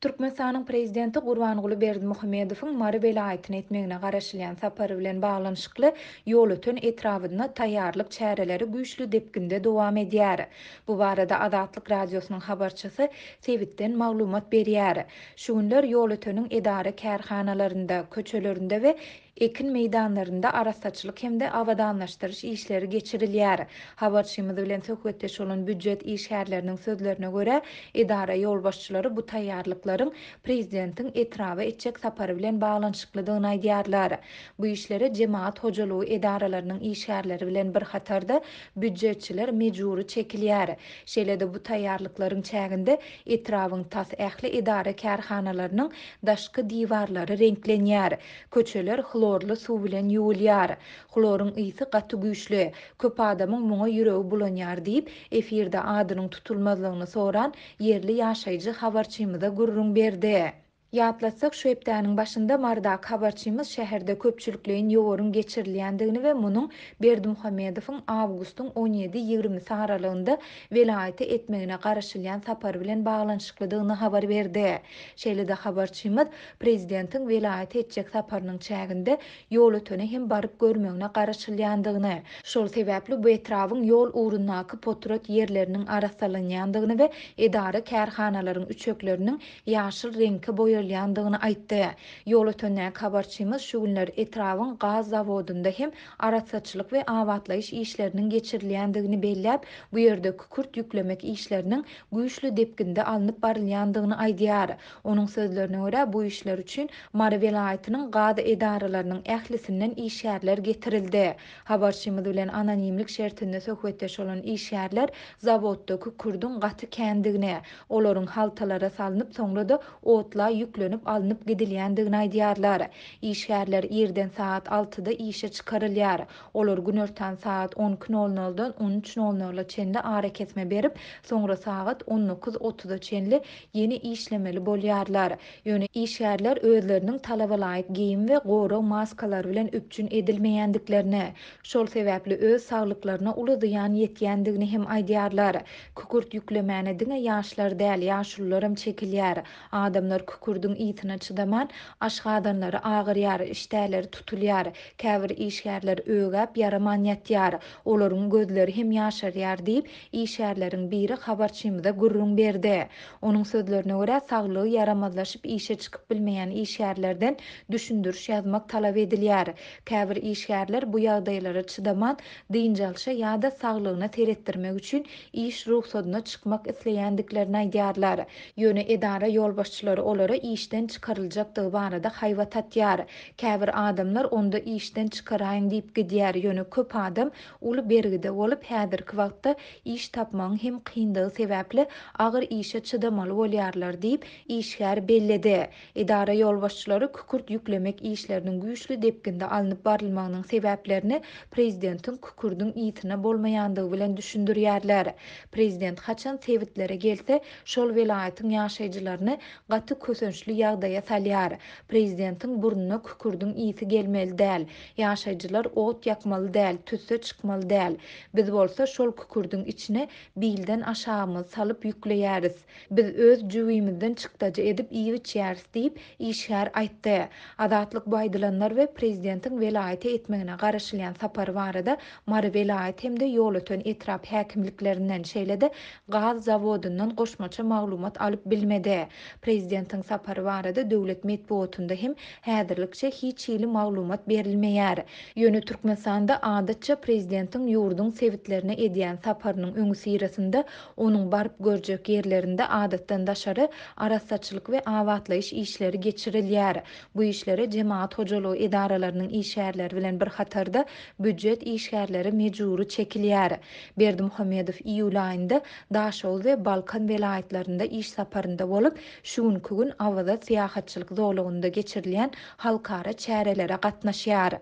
Türkmenistanyň prezidenti Gurbanguly Berdimuhamedowyň Mary welaýatyna etmegine garaşylýan sapary bilen baglanyşykly Ýolöten etrabynda taýýarlyk çäreleri güýçli depginde dowam edýär. Bu barada Azatlyk Radiosynyň habarçysy sebitden maglumat berýär. Şu günler Ýolöteniň edara kärhanalarynda, köçelerinde we ekin meýdanlarynda arassaçylyk hemde awadanlaşdyryş işleri geçirilýär. Habarçymyz bilen söhbetdeş bolan büdjet işgärleriniň sözlerine görä, edara ýolbaşçylary bu taýýarlyklaryň prezidentiň etraba etjek sapary bilen baglanyşyklydygyny aýdýarlar. Bu işlere jemaat hojalygy edaralarynyň işgärleri bilen bir hatarda büdjetçiler mejburi çekilýär. Şeýle-de bu taýýarlyklaryň çäginde Etrabyň tas ähli edara kärhanalarynyň daşky diwarlary renklenýär. Köçeler klorly suw bilen ýuwulýar. Kloryň ysy gaty güýçli. Köp adamyň muňa ýüregi bulanýar diýip efirde adynyň tutulmazlygyny soran yerli ýaşaýjy habarçymyza gurrun berdi. Ýatlatsak şu hepdäniň başynda mardak habarçymyz şäherde köpçülikleýin ýogorun geçirilýändigini we munyň Berdimuhamedowyň awgustun 17-20 aralygynda welaýaty etmegine garaşylýan sapary bilen baglanyşyklydygyny habar berdi. Şeýle-de habarçymyz prezidentiň welaýaty etjek saparynyň çäginde Ýolötene hem baryp görmegine garaşylýandygyny, şol sebäpli bu etrabyň ýol urundaky potrat ýerleriniň arassalanýandygyny we edara kärhanalaryň üçekleriniň ýaşyl reňki boýalýandygyny aýtdy. Ýolötende habarçymyz şu günler Etrabyň gaz zawodynda hem arassaçylyk we awatlaýyş işleriniň geçirilýändigini belläp, bu ýerde kükürt ýüklemek işleriniň güýçli depginde alınıp barylýandygyny aýdýar. Onuň sözlerine görä bu işler üçin Mary welaýatynyň gaz edaralarynyň ählisinden işgärler getirildi. Habarçymyz bilen anonimlik şertinde söhbetdeş bolan işgärler zawodda kükürdiň gaty kändigine, olaryň haltalara salynıp soňra otla yüklenip alınıp gidilýändigini aýdýarlar. İşgärler ýerden saat 6-da işe çykarylýar. Olar günortan saat 12:00-dan 13:00 çenli ara kesme berip, soňra saat 19:30 çenli ýeni işlemeli bolýarlar. Ýöne işgärler özleriniň talaba laýyk giyim we goro maskalar bilen üpçün edilmeýändiklerini, şol sebäpli öz saglyklaryna uly ziýan ýetýändigini hem aýdýarlar. Kükürt ýüklemäne diňe ýaşlar däl, ýaşullar hem çekilýär. Adamlar kükürdüň ýytyna çydaman, aşgadanlary agyrýar, işdäleri tutulýar. Käbir işgärler ögäp yaraman ýatýar. Olaryň gözleri hem ýaşarýar diýip işgärleriň biri habarçymyza gurrun berdi. Onuň sözlerine görä saglygy yaramazlaşyp işe çykyp bilmeýän işgärlerden düşündürüş ýazmak talap edilýär. Käbir işgärler bu ýagdaýlara çydaman, diňjalşa ýa-da saglygyna teretdirmek üçin iş ruhsatyna çykmak isleýändiklerini aýdýarlar. Ýöne edara ýolbaşçylary olara işden çykaryljakdygy barada haýbat atýar. Käbir adamlar onda işden çykaraýyn diýip gidýär. Ýöne köp adam uly bergide bolup häzirki wagtda iş tapmagyň hem kyndygy sebäpli agyr işe çydamaly bolýarlar diýip işgär belledi. Edara ýolbaşçylary kükürt ýüklemek işleriniň güýçli depginde alınıp barylmagynyň sebäplerini prezidentiň kükürdüň ýytyna bolmaýandygy bilen düşündirýärler. Prezident haçan sebitlere gelse şol welaýatyň ýaşaýjylaryny gaty kösençli ýagdaýa salýar. Prezidentiň burnuna kükürdüň ýysy gelmeli däl. Ýaşaýjylar ot ýakmaly däl, tüsse çykmaly däl. Biz bolsa şol kükürdüň içine bilden aşağımız salyp ýükleýäris. Biz öz jüwimizden çykdaja edip iýiçýäris diýip işgär aýtdy. Azatlyk baýdylanlar we prezidentiň welaýaty etmegine garaşylýan sapary barada Mary welaýaty hemde Ýolöten etrap häkimliklerinden şeýle-de gaz zawodundan goşmaça maglumat alyp bilmedi. Prezidentiň sapary barada döwlet medeniýetinde hem häzirlikçe hiç ýyly maglumat berilmeýär. Ýöne Türkmenistanda adatça prezidentiň ýurduň sebitlerine edýän saparynyň öňü sirasynda onuň baryp görjek ýerlerinde adatdan daşary arassaçylyk we awatlaýyş işleri geçirilýär. Bu işlere jemaat hojalygy edaralarynyň işgärleri bilen bir hatarda büdjet işgärleri mejburi çekilýär. Berdimuhamedow iýul aýynda Daşol we Balkan welaýatlarynda iş saparynda bolup, şu günkü gün awada syýahatçylyk zorlugynda geçirilýän halkara çärelere gatnaşýar.